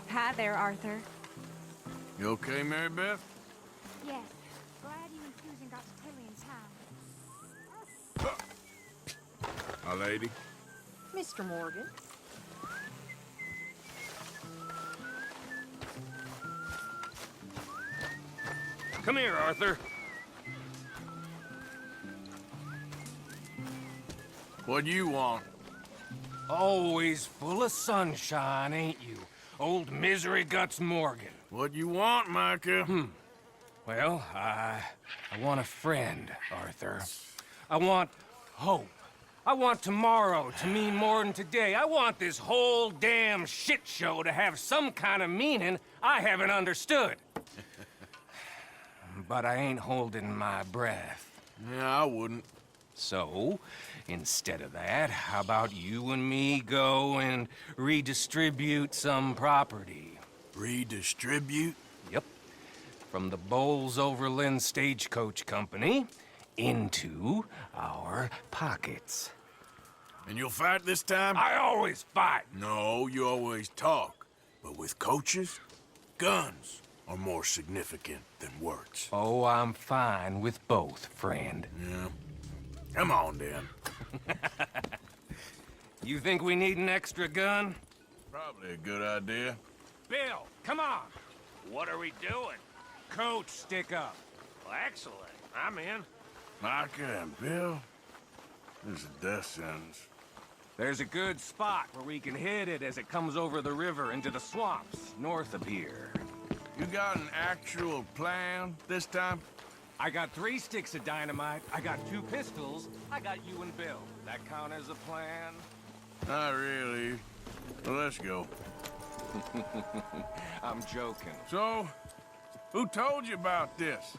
Hi there, Arthur. You okay, Mary Beth? Yes. Glad you and Susan got to Tilly in time. My lady. Mr. Morgan. Come here, Arthur. What do you want? Always full of sunshine, ain't you? Old Misery Guts Morgan. What you want, Micah? Well, I want a friend, Arthur. I want hope. I want tomorrow to mean more than today. I want this whole damn shit show to have some kind of meaning I haven't understood. But I ain't holding my breath. Yeah, I wouldn't. So, instead of that, how about you and me go and redistribute some property? Redistribute? Yep. From the Bowles Overland Stagecoach Company into our pockets. And you'll fight this time? I always fight. No, you always talk. But with coaches, guns are more significant than words. Oh, I'm fine with both, friend. Yeah. Come on, then. You think we need an extra gun? Probably a good idea. Bill, come on. What are we doing? Coach, stick up. Well, excellent. I'm in. Micah and Bill? This is a death sentence. There's a good spot where we can hit it as it comes over the river into the swamps north of here. You got an actual plan this time? I got 3 sticks of dynamite, I got 2 pistols, I got you and Bill. That count as a plan? Not really. Well, let's go. I'm joking. So, who told you about this?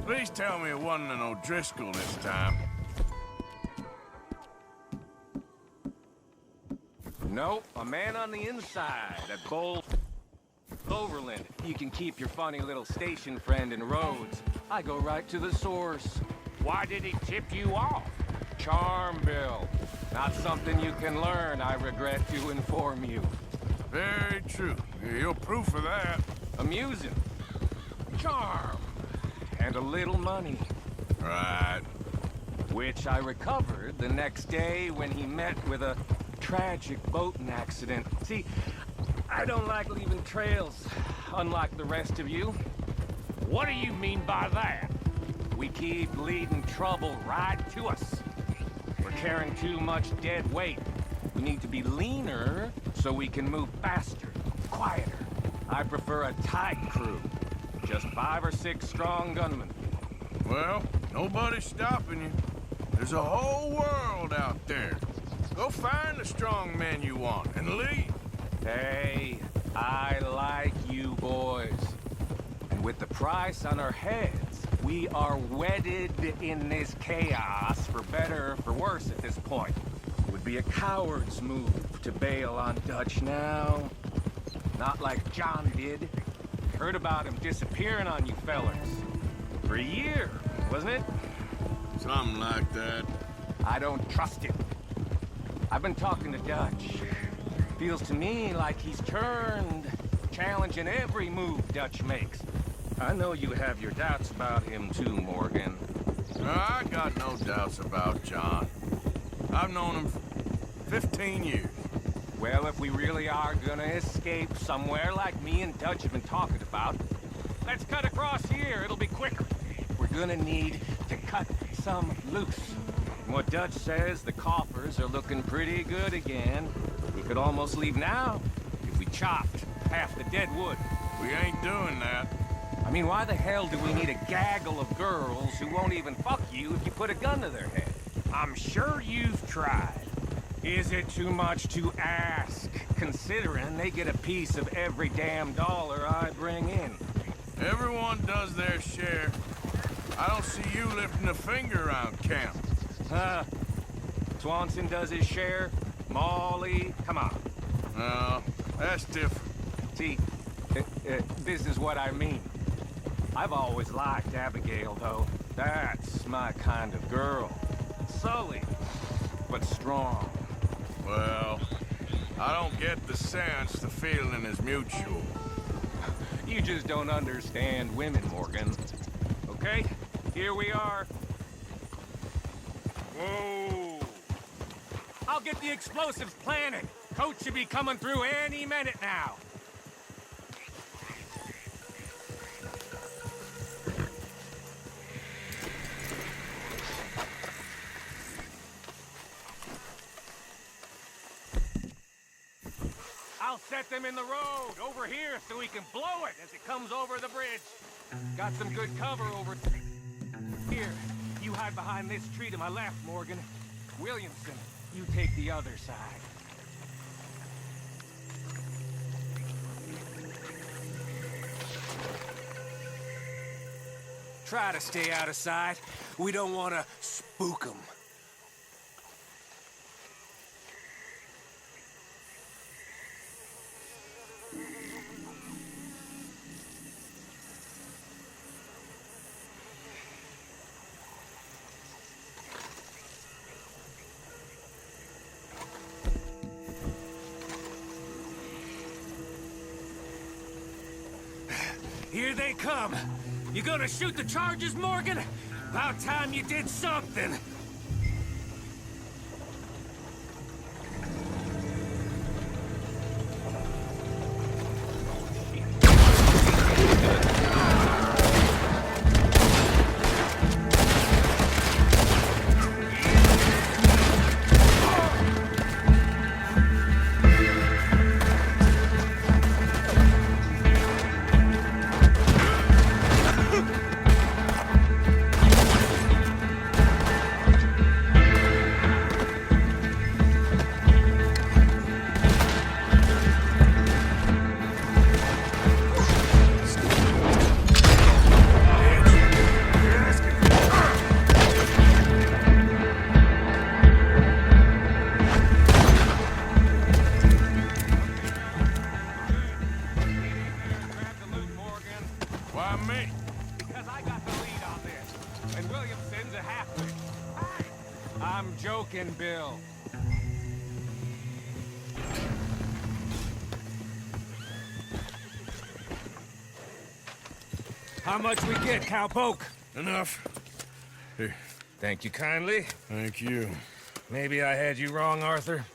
Please tell me it wasn't an O'Driscoll this time. Nope, a man on the inside at Bowles Overland. You can keep your funny little station friend in Rhodes. I go right to the source. Why did he tip you off? Charm, Bill. Not something you can learn, I regret to inform you. Very true. You're proof of that. Amusing. Charm. And a little money. Right. Which I recovered the next day when he met with a tragic boating accident. See, I don't like leaving trails, unlike the rest of you. What do you mean by that? We keep leading trouble right to us. We're carrying too much dead weight. We need to be leaner so we can move faster, quieter. I prefer a tight crew. Just 5 or 6 strong gunmen. Well, nobody's stopping you. There's a whole world out there. Go find the strong men you want and leave. Hey, I like you boys. And with the price on our heads, we are wedded in this chaos, for better or for worse at this point. It would be a coward's move to bail on Dutch now. Not like John did. Heard about him disappearing on you fellers. For a year, wasn't it? Something like that. I don't trust him. I've been talking to Dutch. Feels to me like he's turned, challenging every move Dutch makes. I know you have your doubts about him too, Morgan. I got no doubts about John. I've known him for 15 years. Well, if we really are gonna escape somewhere like me and Dutch have been talking about, let's cut across here, it'll be quicker. We're gonna need to cut some loose. From what Dutch says, the coffers are looking pretty good again. We could almost leave now if we chopped half the dead wood. We ain't doing that. I mean, why the hell do we need a gaggle of girls who won't even fuck you if you put a gun to their head? I'm sure you've tried. Is it too much to ask, considering they get a piece of every damn dollar I bring in? Everyone does their share. I don't see you lifting a finger around camp. Swanson does his share. Molly, come on. No, that's different. See, this is what I mean. I've always liked Abigail, though. That's just my kind of girl. Sully, but strong. Well, I don't get the sense the feeling is mutual. You just don't understand women, Morgan. Okay, here we are. Whoa! I'll get the explosives planted. Coach should be coming through any minute now. I'll set them in the road over here so we can blow it as it comes over the bridge. Got some good cover over here. You hide behind this tree to my left, Morgan. Williamson, you take the other side. Try to stay out of sight. We don't want to spook them. Here they come. You gonna shoot the charges, Morgan? About time you did something. I'm joking, Bill. How much we get, cowpoke? Enough. Here. Thank you kindly. Thank you. Maybe I had you wrong, Arthur.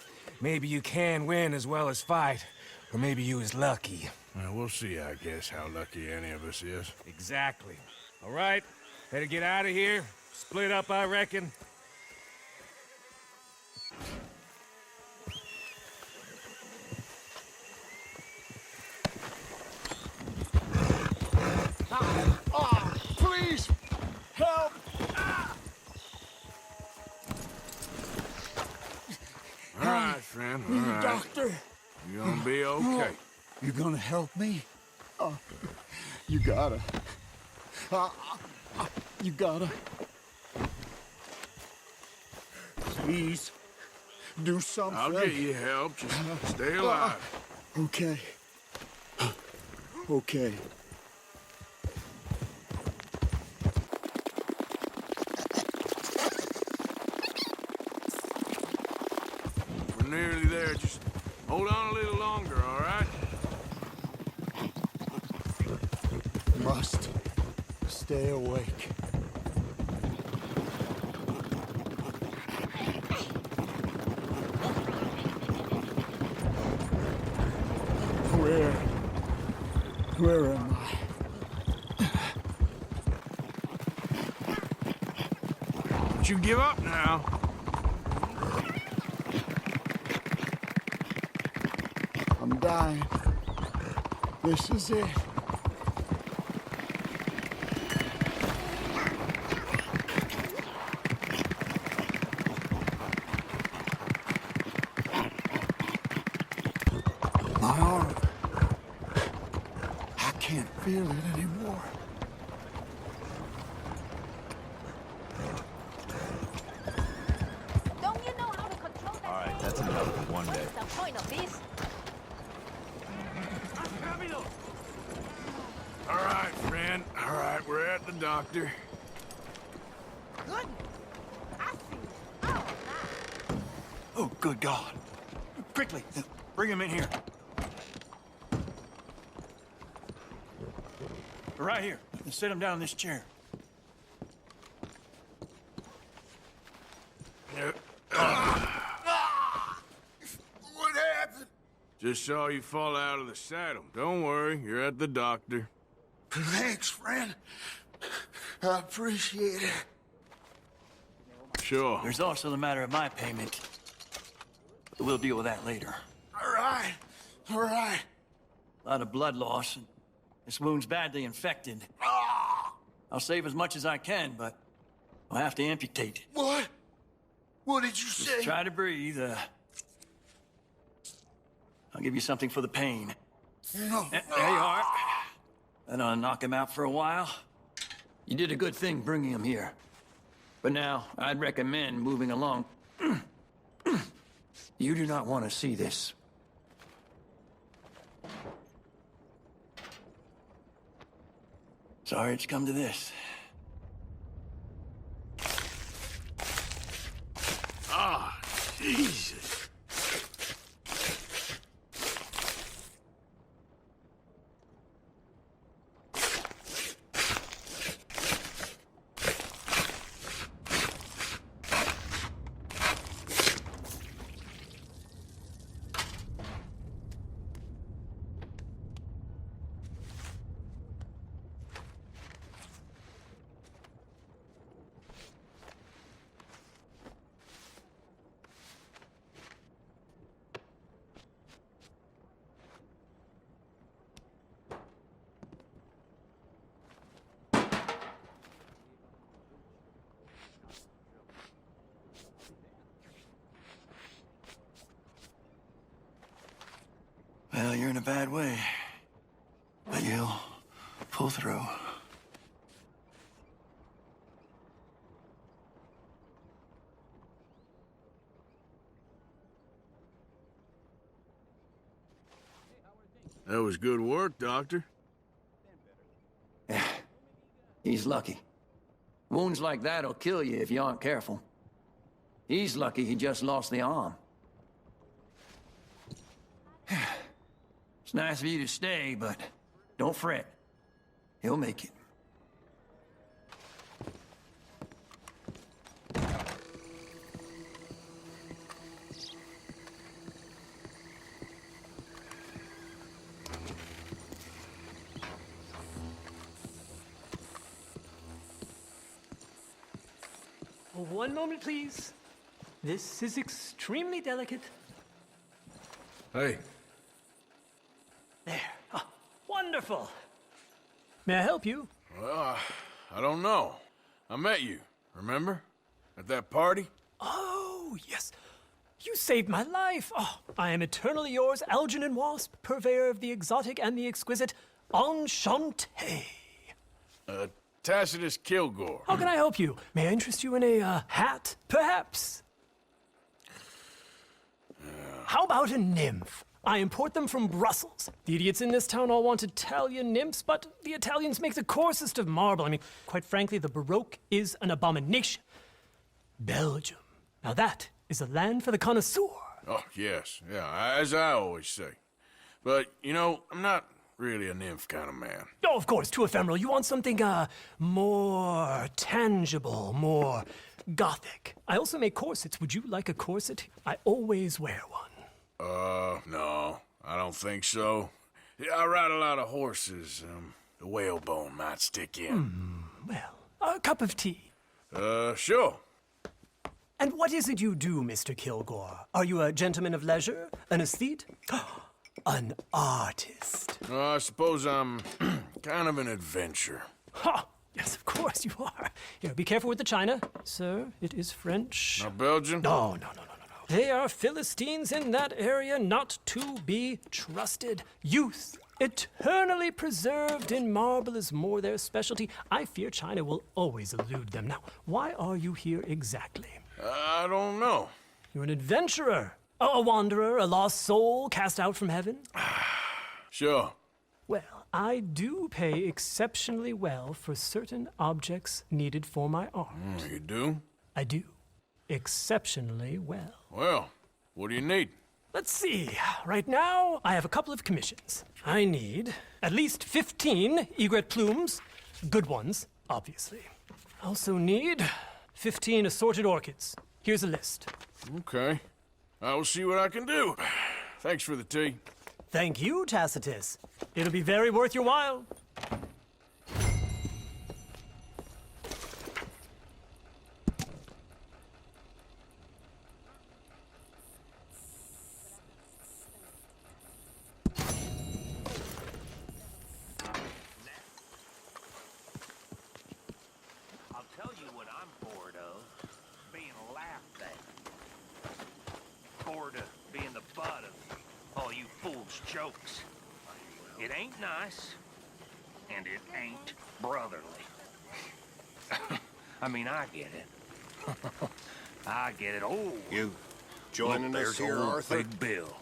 Maybe you can win as well as fight. Or maybe you was lucky. Well, we'll see, I guess, how lucky any of us is. Exactly. All right, better get out of here. Split up, I reckon. Please! Help! All right, friend, all right. Doctor! You're gonna be okay. You gonna help me? You gotta. You gotta. Please. Do something. I'll get you help. Just stay alive. Okay. Okay. We're nearly there. Just hold on a little longer, all right? Must stay awake. Where am I? Don't you give up now. I'm dying. This is it. My arm. I can't feel it anymore. Don't you know how to control that? All right, that's enough for one day. What's the point of this? All right, friend. All right, we're at the doctor. goodness. I see. Oh, my. Oh, good God. Quickly, bring him in here. Right here. Sit him down in this chair. What happened? Just saw you fall out of the saddle. Don't worry, you're at the doctor. Thanks, friend. I appreciate it. Sure. There's also the matter of my payment. We'll deal with that later. All right. All right. A lot of blood loss, and this wound's badly infected. I'll save as much as I can, but I'll have to amputate it. What? What did you Just say? try to breathe. I'll give you something for the pain. No. There you are. That'll knock him out for a while. You did a good thing bringing him here. But now, I'd recommend moving along. You do not want to see this. Sorry it's come to this. Ah, Jesus. Well, you're in a bad way. But you'll pull through. That was good work, Doctor. He's lucky. Wounds like that'll kill you if you aren't careful. He's lucky he just lost the arm. It's nice of you to stay, but don't fret. He'll make it. One moment, please. This is extremely delicate. Hey, There. Ah, wonderful. May I help you? well, I don't know. I met you, remember? At that party? Oh, yes. You saved my life. Oh, I am eternally yours, Algernon Wasp, purveyor of the exotic and the exquisite. Enchanté. Tacitus Kilgore. How can I help you? May I interest you in a hat, perhaps? How about a nymph? I import them from Brussels. The idiots in this town all want Italian nymphs, but the Italians make the coarsest of marble. I mean, quite frankly, the Baroque is an abomination. Belgium. Now that is a land for the connoisseur. Oh, yes, yeah, as I always say. But, you know, I'm not really a nymph kind of man. Oh, of course, too ephemeral. You want something, more tangible, more gothic. I also make corsets. Would you like a corset? I always wear one. No, I don't think so. Yeah, I ride a lot of horses. The whalebone might stick in. Well, a cup of tea. Sure. And what is it you do, Mr. Kilgore? Are you a gentleman of leisure? An aesthete? An artist? I suppose I'm kind of an adventurer. Ha! Yes, of course you are. Here, be careful with the china. Sir, it is French. Not Belgian? No. They are Philistines in that area, not to be trusted. Youth, eternally preserved in marble, is more their specialty. I fear China will always elude them. Now, why are you here exactly? I don't know. You're an adventurer, a wanderer, a lost soul cast out from heaven? Sure. Well, I do pay exceptionally well for certain objects needed for my art. You do? I do. Exceptionally well. Well, what do you need? Let's see. Right now, I have a couple of commissions. I need at least 15 egret plumes. Good ones, obviously. I also need 15 assorted orchids. Here's a list. Okay. I will see what I can do. Thanks for the tea. Thank you, Tacitus. It'll be very worth your while. I'll tell you what I'm bored of. Being laughed at. Bored of being the butt of all you fools' jokes. It ain't nice, and it ain't brotherly. I mean, I get it. I get it. Oh, You joining look, us there's here, old Arthur? Big Bill.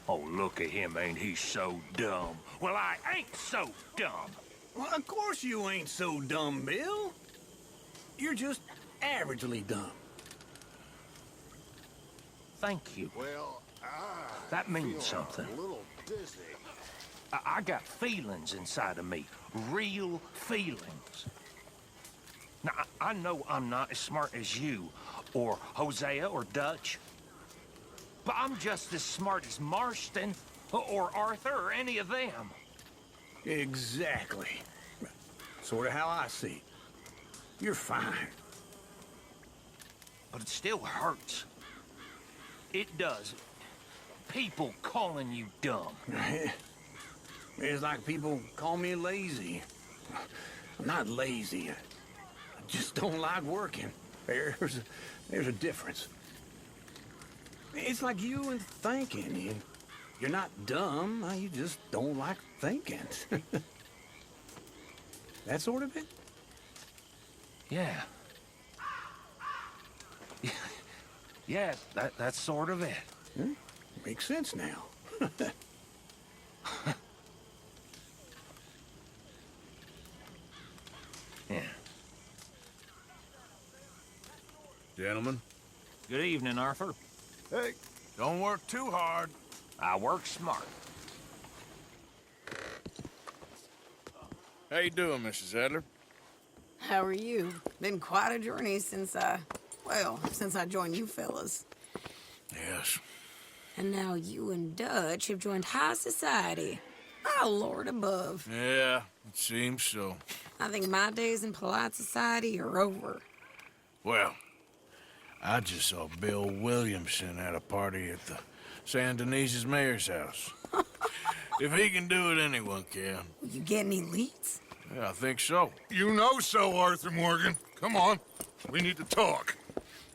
Oh, look at him, ain't he so dumb? Well, I ain't so dumb. Well, of course you ain't so dumb, Bill. You're just averagely dumb. Thank you. Well, That means something. a little dizzy. I got feelings inside of me. Real feelings. Now, I know I'm not as smart as you, or Hosea, or Dutch. But I'm just as smart as Marston, or Arthur, or any of them. Exactly. Sort of how I see it. You're fine. But it still hurts. It does. People calling you dumb. It's like people call me lazy. I'm not lazy. I just don't like working. There's a difference. It's like you and thinking. You're not dumb. You just don't like thinking. That sort of it? Yeah. Yeah, that's sort of it. Makes sense now. Yeah. Gentlemen, Good evening, Arthur. hey, don't work too hard. I work smart. How you doing, Mrs. Adler? How are you? Been quite a journey since I joined you fellas. Yes. And now you and Dutch have joined high society. Oh, Lord above. Yeah, it seems so. I think my days in polite society are over. Well, I just saw Bill Williamson at a party at the San Denise's mayor's house. If he can do it, anyone can. You get any leads? Yeah, I think so. You know so, Arthur Morgan. Come on. We need to talk.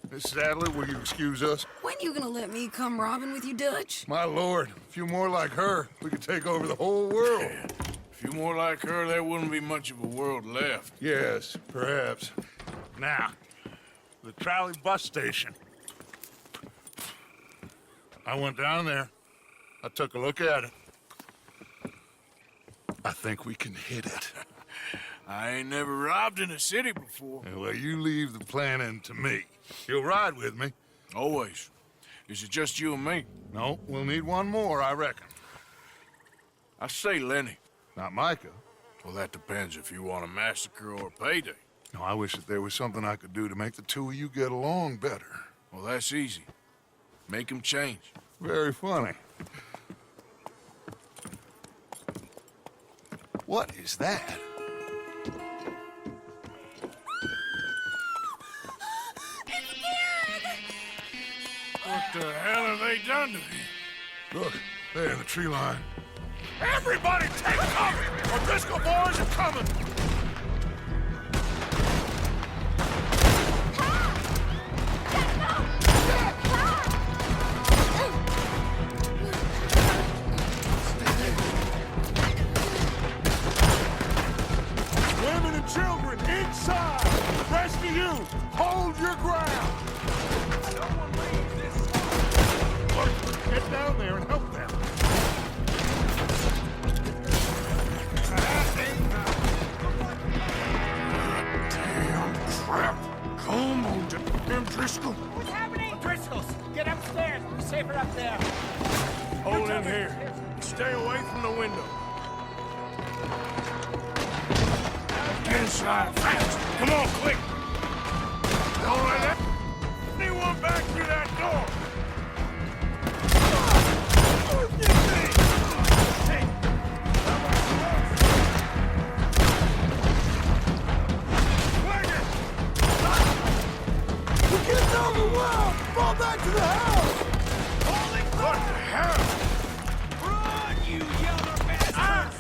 Mrs. Adler, will you excuse us? When you gonna let me come robbing with you, Dutch? My lord, a few more like her, we could take over the whole world. Yeah. A few more like her, there wouldn't be much of a world left. Yes, perhaps. Now, the trolley bus station. I went down there. I took a look at it. I think we can hit it. I ain't never robbed in a city before. Well, you leave the planning to me. You'll ride with me. Always. Is it just you and me? No, we'll need one more, I reckon. I say Lenny. Not Micah. Well, that depends if you want a massacre or a payday. No, I wish that there was something I could do to make the two of you get along better. Well, that's easy. Make him change. Very funny. What is that? What the hell have they done to him? Look, there in the tree line. Everybody take cover! Our Driscoll boys are coming! Women and children inside! The rest of you, hold your ground! No one leaves this side! Look, get down there and help them. him, Driscoll? What's happening? Driscoll's, get upstairs. It's safer up there. Hold in here. Stay away from the window. Get inside fast. Come on, quick. Don't let anyone back through that door. We're getting overwhelmed! Fall back to the house! What the hell? Run, you yellow bastards!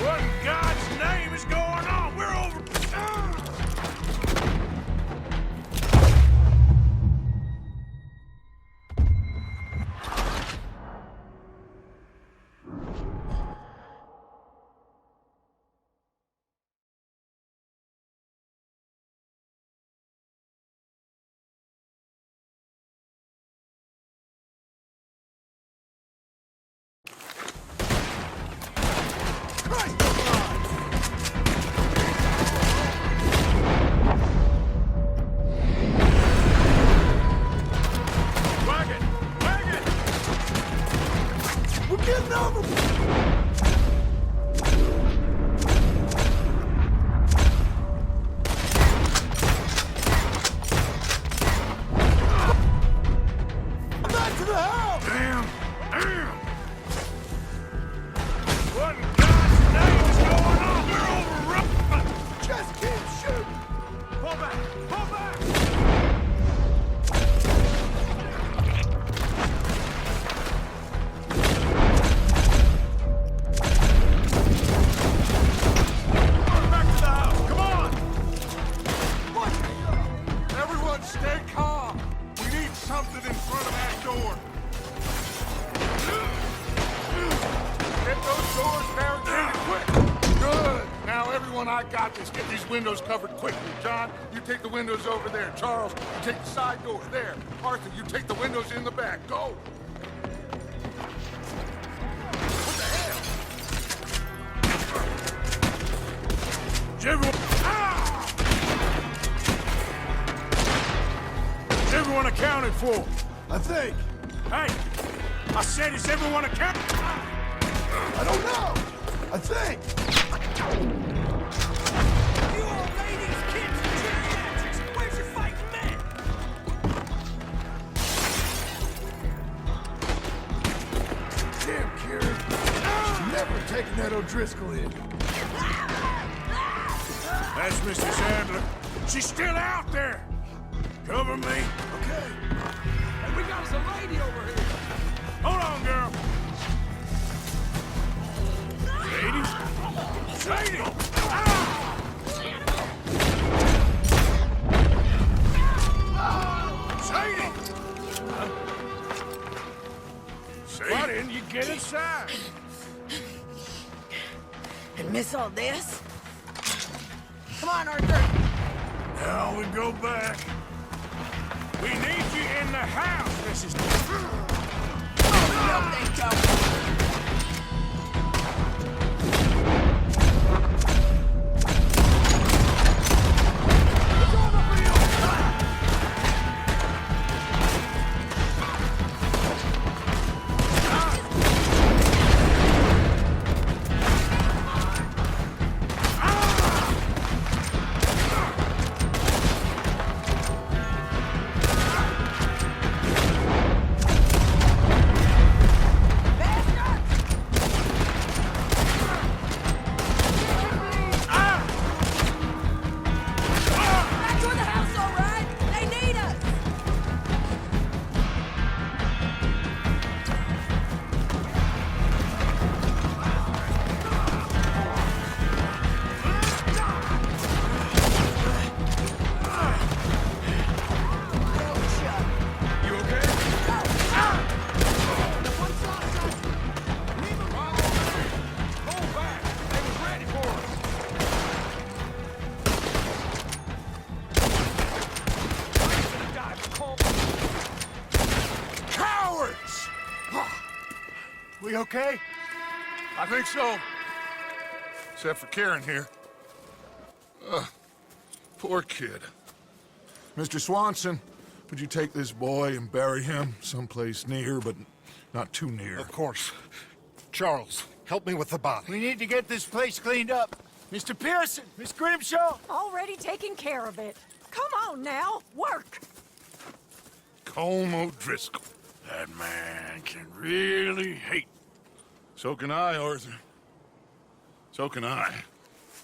What in God's name is going on? We're over... Wagon! Wagon! We're getting over... Back to the house! Damn! Damn! What in God's name is going on? We're overrun! Just keep shooting! Pull back! Pull back! Back to the house! Come on! What? Everyone stay calm! We need something in front of that door! Get those doors barricaded quick! Good! Now everyone, I got this. Get these windows covered quickly. John, you take the windows over there. Charles, you take the side doors there. Arthur, you take the windows in the back. Go! What the hell? Is everyone... Is everyone accounted for? I think. Hey! I said, is everyone accounted? I don't know. I think. You old ladies, kids, and geriatrics, where's your fighting men? Damn, Kieran. Never taking that O'Driscoll in. That's Mrs. Adler. She's still out there. Cover me. Okay. Hey, we got us a lady over here. Hold on, girl. Ladies? Ladies! Sadie! Why didn't you get inside? And miss all this? Come on, Arthur. Now we go back. We need you in the house, Mrs. No, they don't. We okay? I think so. Except for Karen here. Poor kid. Mr. Swanson, would you take this boy and bury him someplace near, but not too near? Of course. Charles, help me with the body. We need to get this place cleaned up. Mr. Pearson, Miss Grimshaw. Already taking care of it. Come on now, work. Colm O'Driscoll. That man can really hate. So can I, Arthur. So can I.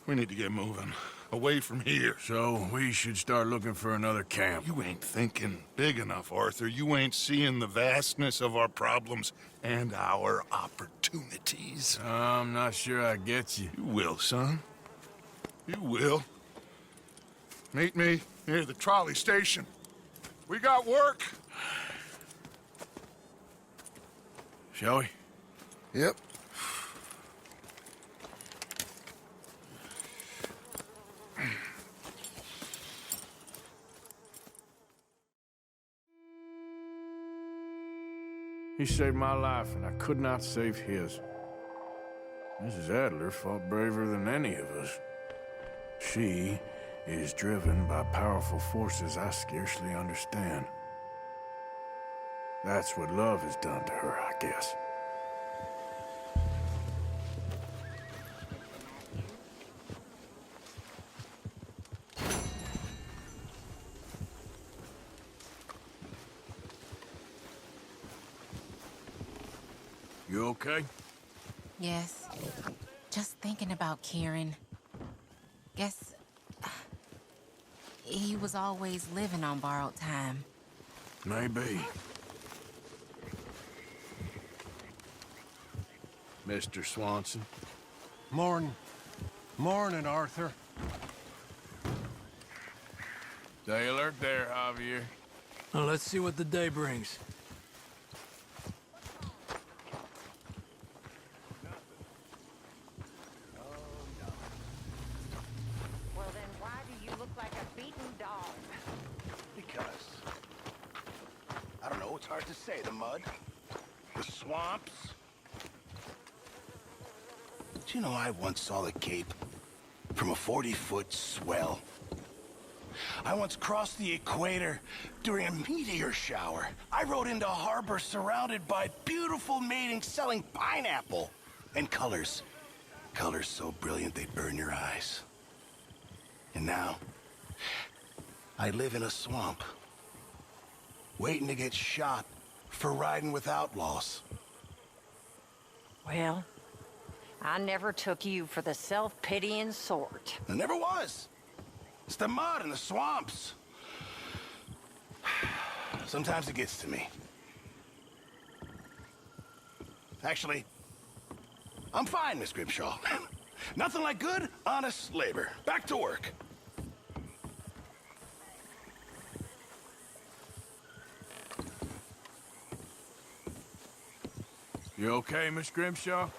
We need to get moving. Away from here. So we should start looking for another camp. You ain't thinking big enough, Arthur. You ain't seeing the vastness of our problems and our opportunities. I'm not sure I get you. You will, son. You will. Meet me near the trolley station. We got work. Shall we? Yep. He saved my life, and I could not save his. Mrs. Adler fought braver than any of us. She is driven by powerful forces I scarcely understand. That's what love has done to her, I guess. You okay? Yes. Just thinking about Kieran. Guess... he was always living on borrowed time. Maybe. Mr. Swanson. Morning, Arthur. Stay alert there, Javier. Now let's see what the day brings. Well, then why do you look like a beaten dog? Because... I don't know, it's hard to say. The mud, the swamps. Do you know I once saw the Cape from a 40-foot swell? I once crossed the equator during a meteor shower. I rode into a harbor surrounded by beautiful maidens selling pineapple and colors. Colors so brilliant they'd burn your eyes. And now, I live in a swamp, waiting to get shot for riding with outlaws. Well, I never took you for the self-pitying sort. I never was. It's the mud and the swamps. Sometimes it gets to me. Actually, I'm fine, Miss Grimshaw. Nothing like good, honest labor. Back to work. You okay, Miss Grimshaw?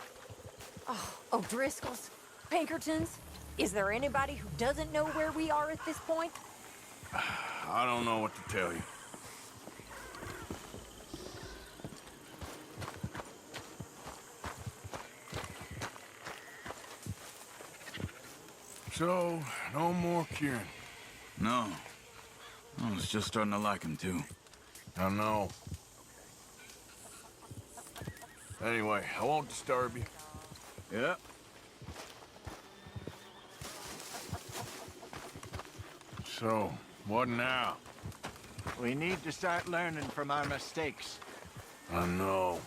Oh, Driscoll's, Pinkertons. Is there anybody who doesn't know where we are at this point? I don't know what to tell you. So, no more Kieran. No. I was just starting to like him, too. I know. Anyway, I won't disturb you. Yeah. So, what now? We need to start learning from our mistakes. I know.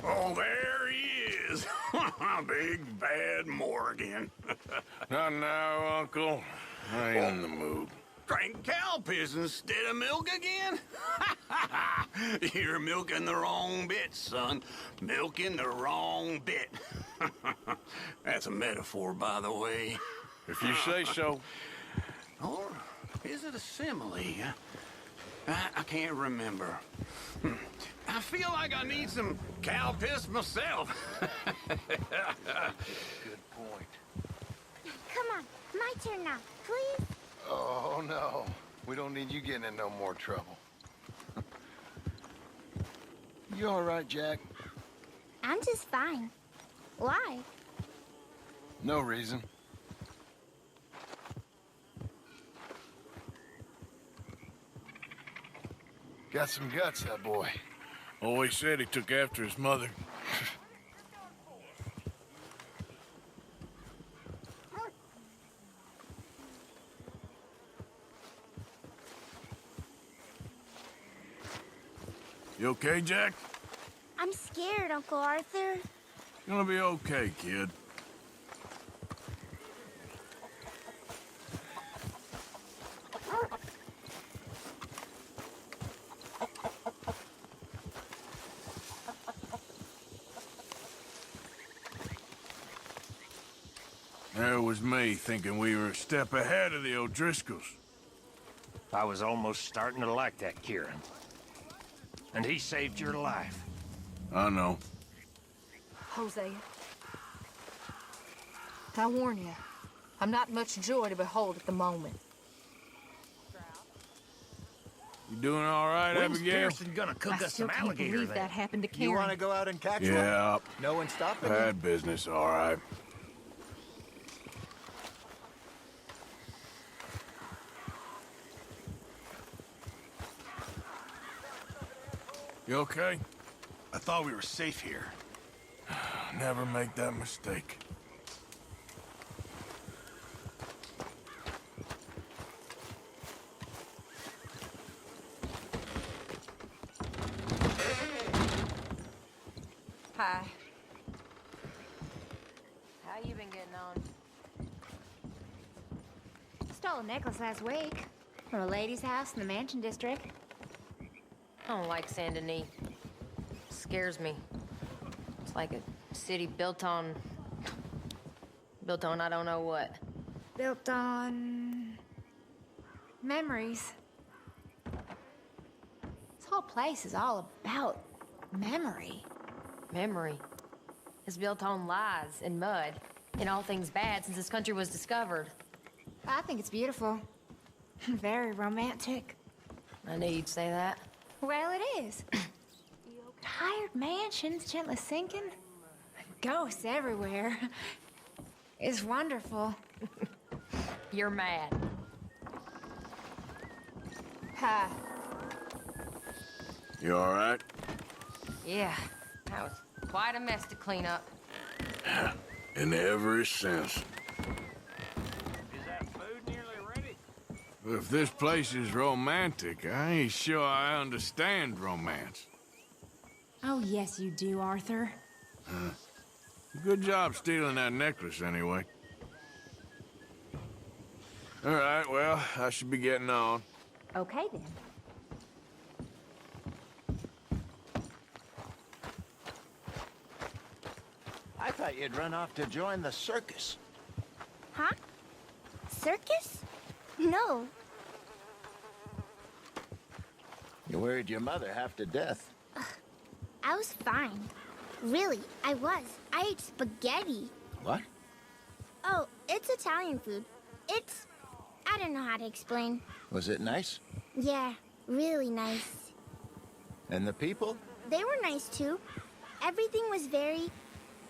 Oh, there he is. Big bad Morgan. Not now, Uncle. I ain't in the mood. Drink cow piss instead of milk again? You're milking the wrong bit, son. Milking the wrong bit. That's a metaphor, by the way. If you say so. Or is it a simile? I can't remember. I feel like I need some cow piss myself. Good point. Come on, my turn now, please. Oh, no. We don't need you getting in no more trouble. You all right, Jack? I'm just fine. Why? No reason. Got some guts, that boy. Always said he took after his mother. You okay, Jack? I'm scared, Uncle Arthur. You're gonna be okay, kid. There was me thinking we were a step ahead of the O'Driscolls. I was almost starting to like that Kieran. And he saved your life. I know. Hosea. I warn you, I'm not much joy to behold at the moment. You doing all right, When's Abigail? Pearson gonna cook I us still some can't alligator believe then? that happened to Karen. You want to go out and catch one? Yeah. No one stopping you? Bad business, all right. You okay? I thought we were safe here. Never make that mistake. Hi. How you been getting on? Stole a necklace last week from a lady's house in the Mansion District. I don't like Saint Denis. Scares me. It's like a city built on I don't know what. Built on memories. This whole place is all about memory. Memory is built on lies and mud and all things bad since this country was discovered. I think it's beautiful. Very romantic. I knew you'd say that. Well, it is. Tired mansions gently sinking. Ghosts everywhere. It's wonderful. You're mad. Hi. You all right? Yeah, that was quite a mess to clean up. In every sense. Is that food nearly ready? If this place is romantic, I ain't sure I understand romance. Oh, yes, you do, Arthur. Good job stealing that necklace, anyway. All right, well, I should be getting on. Okay, then. I thought you'd run off to join the circus. Huh? Circus? No. You worried your mother half to death. I was fine. Really, I was. I ate spaghetti. What? Oh, it's Italian food. I don't know how to explain. Was it nice? Yeah, really nice. And the people? They were nice too. Everything was very,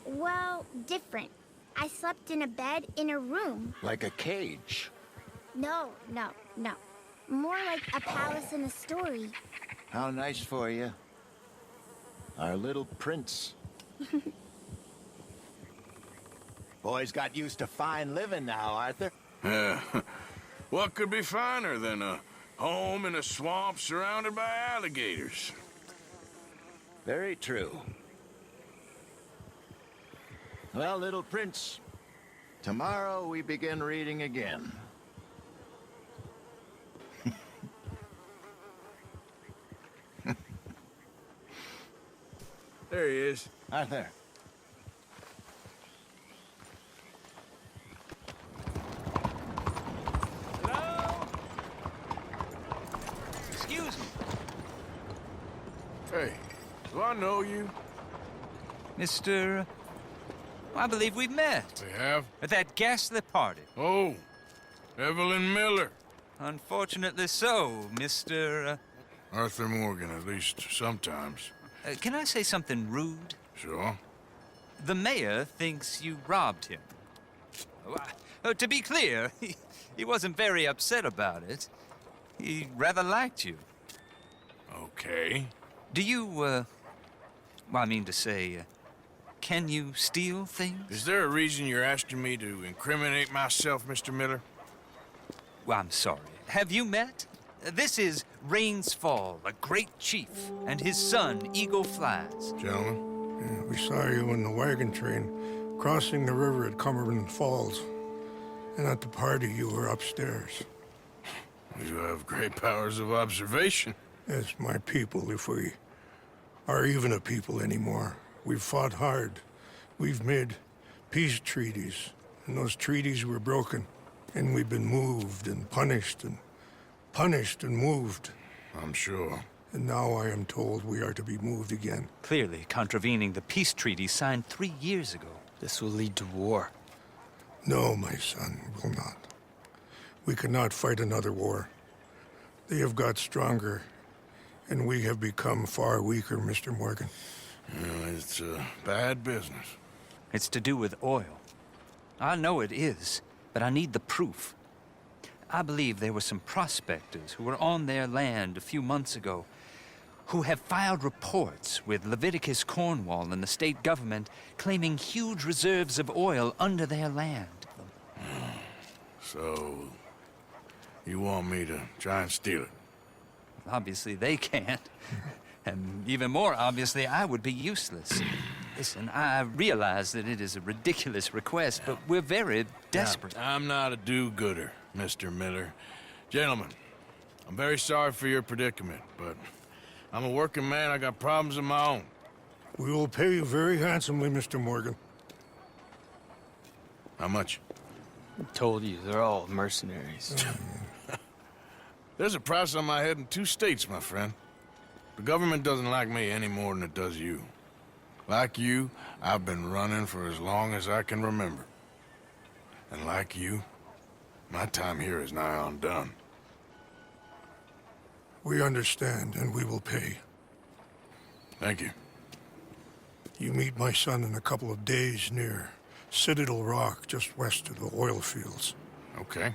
well, different. I slept in a bed in a room. Like a cage. No. More like a palace in a story. How nice for you. Our little prince. Boy's got used to fine living now, Arthur. Yeah. What could be finer than a home in a swamp surrounded by alligators? Very true. Well, little prince, tomorrow we begin reading again. There he is. Arthur. Hello? Excuse me. Hey, Do I know you? Mr. I believe we've met. We have? At that ghastly party. Oh, Evelyn Miller. Unfortunately so, Mr. Arthur Morgan, at least sometimes. Can I say something rude? Sure. The mayor thinks you robbed him. To be clear, he wasn't very upset about it. He rather liked you. Okay. Do you, well, I mean to say, can you steal things? Is there a reason you're asking me to incriminate myself, Mr. Miller? Well, I'm sorry. Have you met? This is Rains Fall, a great chief, and his son, Eagle Flies. Gentlemen? Yeah, we saw you in the wagon train crossing the river at Cumberland Falls. And at the party, you were upstairs. You have great powers of observation. Yes, my people, if we are even a people anymore. We've fought hard. We've made peace treaties, and those treaties were broken. And we've been moved and punished and moved. I'm sure. And now I am told we are to be moved again. Clearly contravening the peace treaty signed 3 years ago. This will lead to war. No, my son, will not. We cannot fight another war. They have got stronger, and we have become far weaker, Mr. Morgan. Well, it's a bad business. It's to do with oil. I know it is, but I need the proof. I believe there were some prospectors who were on their land a few months ago who have filed reports with Leviticus Cornwall and the state government claiming huge reserves of oil under their land. So, you want me to try and steal it? Obviously they can't. And even more obviously, I would be useless. Listen, I realize that it is a ridiculous request, but we're very desperate. Now, I'm not a do-gooder, Mr. Miller. Gentlemen, I'm very sorry for your predicament, but I'm a working man. I got problems of my own. We will pay you very handsomely, Mr. Morgan. How much? I told you, they're all mercenaries. There's a price on my head in 2 states, my friend. The government doesn't like me any more than it does you. Like you, I've been running for as long as I can remember. And like you, my time here is nigh undone. We understand, and we will pay. Thank you. You meet my son in a couple of days near Citadel Rock, just west of the oil fields. Okay.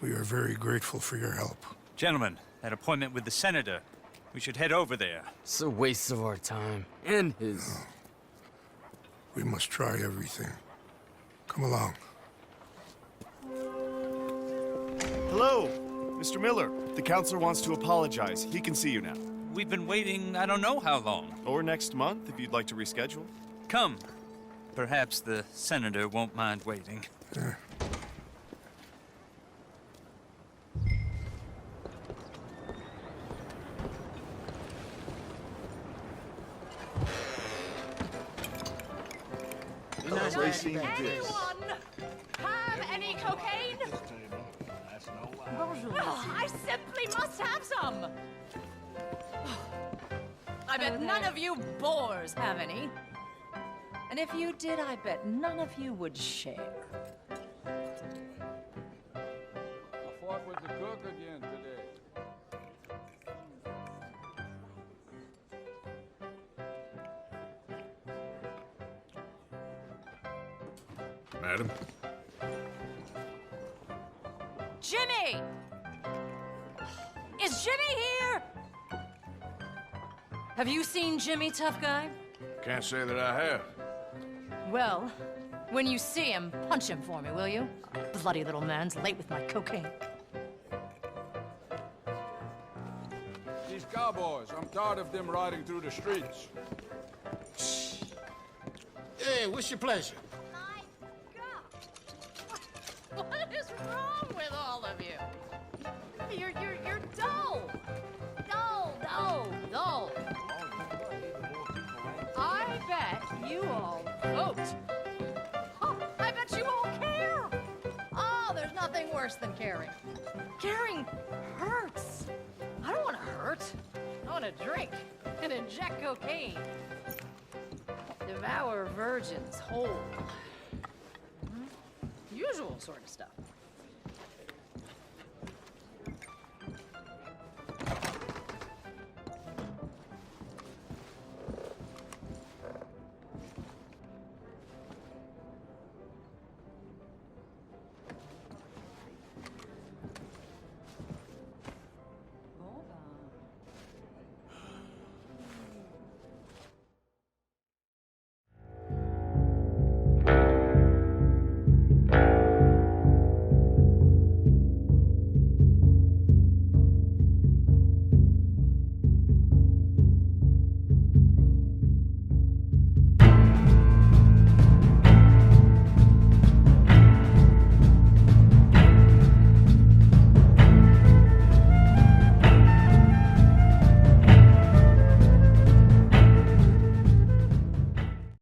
We are very grateful for your help. Gentlemen, that appointment with the senator. We should head over there. It's a waste of our time. And his. No. We must try everything. Come along. Hello, Mr. Miller. The counselor wants to apologize. He can see you now. We've been waiting I don't know how long. Or next month, if you'd like to reschedule. Come. Perhaps the senator won't mind waiting. Yeah. Anyone have any cocaine? Oh, I simply must have some. I bet none of you boors have any. And if you did, I bet none of you would share. I fought with the cook again today. Madam? Jimmy! Is Jimmy here? Have you seen Jimmy, tough guy? Can't say that I have. Well, when you see him, punch him for me, will you? Bloody little man's late with my cocaine. These cowboys, I'm tired of them riding through the streets. Hey, what's your pleasure? What is wrong with all of you? You're dull. Dull. I bet you all vote. Oh, I bet you all care. Oh, there's nothing worse than caring. Caring hurts. I don't want to hurt. I want to drink. and inject cocaine. Devour virgins whole. Usual sort of stuff.